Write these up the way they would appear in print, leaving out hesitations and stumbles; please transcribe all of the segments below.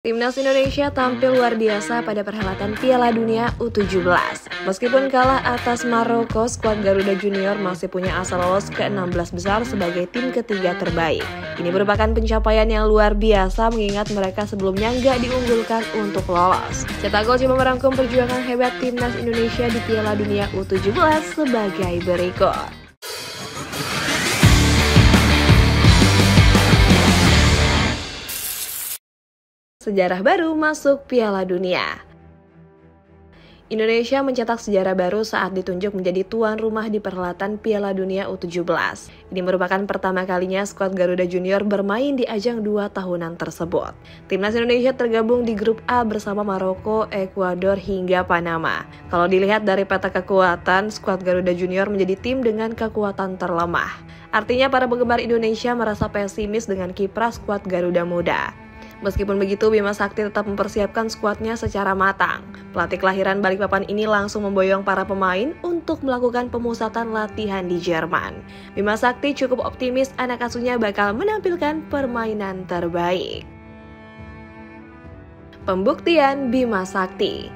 Timnas Indonesia tampil luar biasa pada perhelatan Piala Dunia U17. Meskipun kalah atas Maroko, skuad Garuda Junior masih punya asa lolos ke 16 besar sebagai tim ketiga terbaik. Ini merupakan pencapaian yang luar biasa mengingat mereka sebelumnya nggak diunggulkan untuk lolos. Cetak Gol cuma merangkum perjuangan hebat Timnas Indonesia di Piala Dunia U17 sebagai berikut. Sejarah baru masuk Piala Dunia. Indonesia mencetak sejarah baru saat ditunjuk menjadi tuan rumah di perhelatan Piala Dunia U17. Ini merupakan pertama kalinya skuad Garuda Junior bermain di ajang 2 tahunan tersebut. Timnas Indonesia tergabung di grup A bersama Maroko, Ekuador, hingga Panama. Kalau dilihat dari peta kekuatan, skuad Garuda Junior menjadi tim dengan kekuatan terlemah. Artinya para penggemar Indonesia merasa pesimis dengan kiprah skuad Garuda Muda. Meskipun begitu, Bima Sakti tetap mempersiapkan skuadnya secara matang. Pelatih kelahiran Balikpapan ini langsung memboyong para pemain untuk melakukan pemusatan latihan di Jerman. Bima Sakti cukup optimis anak asuhnya bakal menampilkan permainan terbaik. Pembuktian Bima Sakti.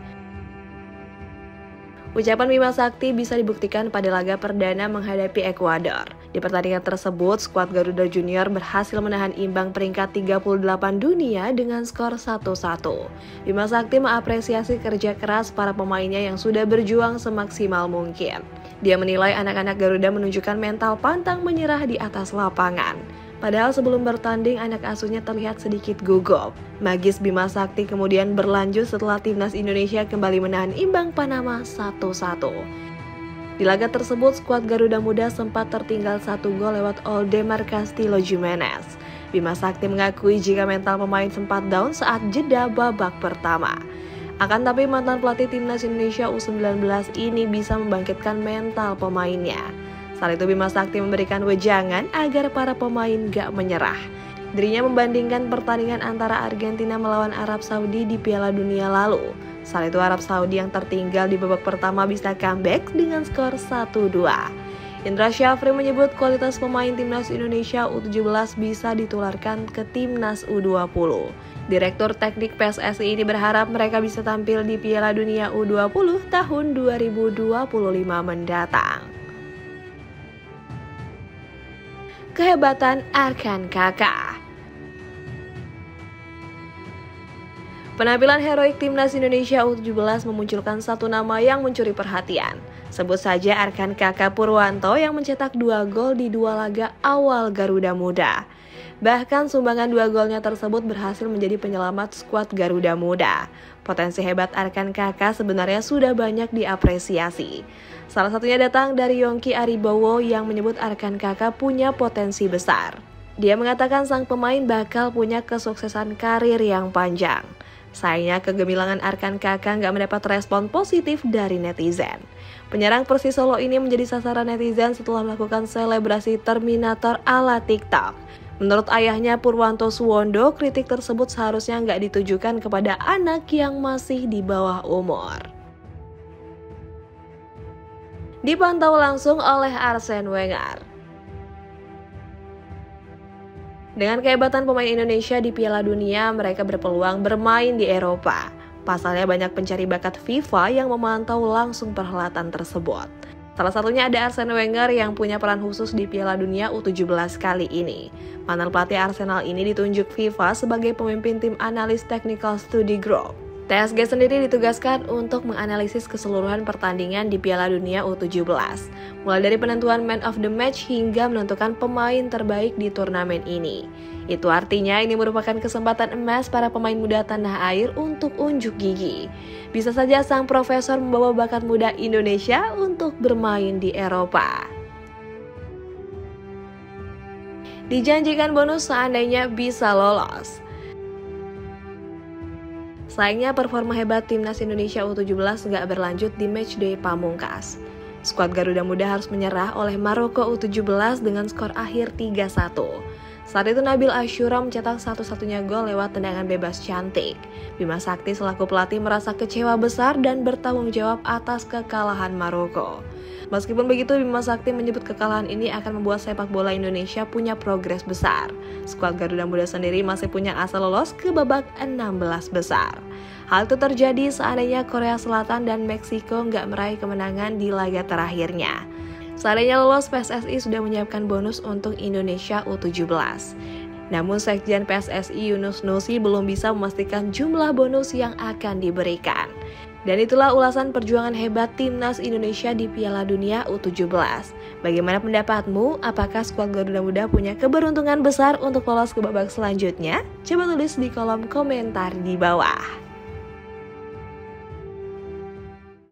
Ucapan Bima Sakti bisa dibuktikan pada laga perdana menghadapi Ekuador. Di pertandingan tersebut, skuad Garuda Junior berhasil menahan imbang peringkat 38 dunia dengan skor 1-1. Bima Sakti mengapresiasi kerja keras para pemainnya yang sudah berjuang semaksimal mungkin. Dia menilai anak-anak Garuda menunjukkan mental pantang menyerah di atas lapangan. Padahal sebelum bertanding, anak asuhnya terlihat sedikit gugup. Magis Bima Sakti kemudian berlanjut setelah Timnas Indonesia kembali menahan imbang Panama 1-1. Di laga tersebut, skuad Garuda Muda sempat tertinggal 1 gol lewat Oldemar Castillo Jimenez. Bima Sakti mengakui jika mental pemain sempat down saat jeda babak pertama. Akan tapi mantan pelatih Timnas Indonesia U19 ini bisa membangkitkan mental pemainnya. Saat itu Bima Sakti memberikan wejangan agar para pemain gak menyerah. Dirinya membandingkan pertandingan antara Argentina melawan Arab Saudi di Piala Dunia lalu. Saat itu Arab Saudi yang tertinggal di babak pertama bisa comeback dengan skor 1-2. Indra Syafri menyebut kualitas pemain Timnas Indonesia U17 bisa ditularkan ke Timnas U20. Direktur Teknik PSSI ini berharap mereka bisa tampil di Piala Dunia U20 tahun 2025 mendatang. Kehebatan Arkan Kakak. Penampilan heroik Timnas Indonesia U17 memunculkan satu nama yang mencuri perhatian. Sebut saja Arkan Kakak Purwanto yang mencetak 2 gol di 2 laga awal Garuda Muda. Bahkan sumbangan 2 golnya tersebut berhasil menjadi penyelamat skuad Garuda Muda. Potensi hebat Arkan Kakak sebenarnya sudah banyak diapresiasi. Salah satunya datang dari Yongki Aribowo yang menyebut Arkan Kakak punya potensi besar. Dia mengatakan sang pemain bakal punya kesuksesan karir yang panjang. Sayangnya kegemilangan Arkan Kakak nggak mendapat respon positif dari netizen. Penyerang Persis Solo ini menjadi sasaran netizen setelah melakukan selebrasi Terminator ala TikTok. Menurut ayahnya Purwanto Suwondo, kritik tersebut seharusnya nggak ditujukan kepada anak yang masih di bawah umur. Dipantau langsung oleh Arsene Wenger. Dengan kehebatan pemain Indonesia di Piala Dunia, mereka berpeluang bermain di Eropa. Pasalnya banyak pencari bakat FIFA yang memantau langsung perhelatan tersebut. Salah satunya ada Arsene Wenger yang punya peran khusus di Piala Dunia U17 kali ini. Mantan pelatih Arsenal ini ditunjuk FIFA sebagai pemimpin tim analis Technical Study Group. TSG sendiri ditugaskan untuk menganalisis keseluruhan pertandingan di Piala Dunia U17, mulai dari penentuan Man of the Match hingga menentukan pemain terbaik di turnamen ini. Itu artinya ini merupakan kesempatan emas para pemain muda tanah air untuk unjuk gigi. Bisa saja sang profesor membawa bakat muda Indonesia untuk bermain di Eropa. Dijanjikan bonus seandainya bisa lolos. Sayangnya performa hebat Timnas Indonesia U17 gak berlanjut di matchday pamungkas. Skuad Garuda Muda harus menyerah oleh Maroko U17 dengan skor akhir 3-1. Saat itu Nabil Asyura mencetak satu-satunya gol lewat tendangan bebas cantik. Bima Sakti selaku pelatih merasa kecewa besar dan bertanggung jawab atas kekalahan Maroko. Meskipun begitu, Bima Sakti menyebut kekalahan ini akan membuat sepak bola Indonesia punya progres besar. Skuad Garuda Muda sendiri masih punya asa lolos ke babak 16 besar. Hal itu terjadi seandainya Korea Selatan dan Meksiko nggak meraih kemenangan di laga terakhirnya. Seandainya lolos, PSSI sudah menyiapkan bonus untuk Indonesia U17. Namun Sekjen PSSI Yunus Nusi belum bisa memastikan jumlah bonus yang akan diberikan. Dan itulah ulasan perjuangan hebat Timnas Indonesia di Piala Dunia U17. Bagaimana pendapatmu? Apakah skuad Garuda Muda punya keberuntungan besar untuk lolos ke babak selanjutnya? Coba tulis di kolom komentar di bawah.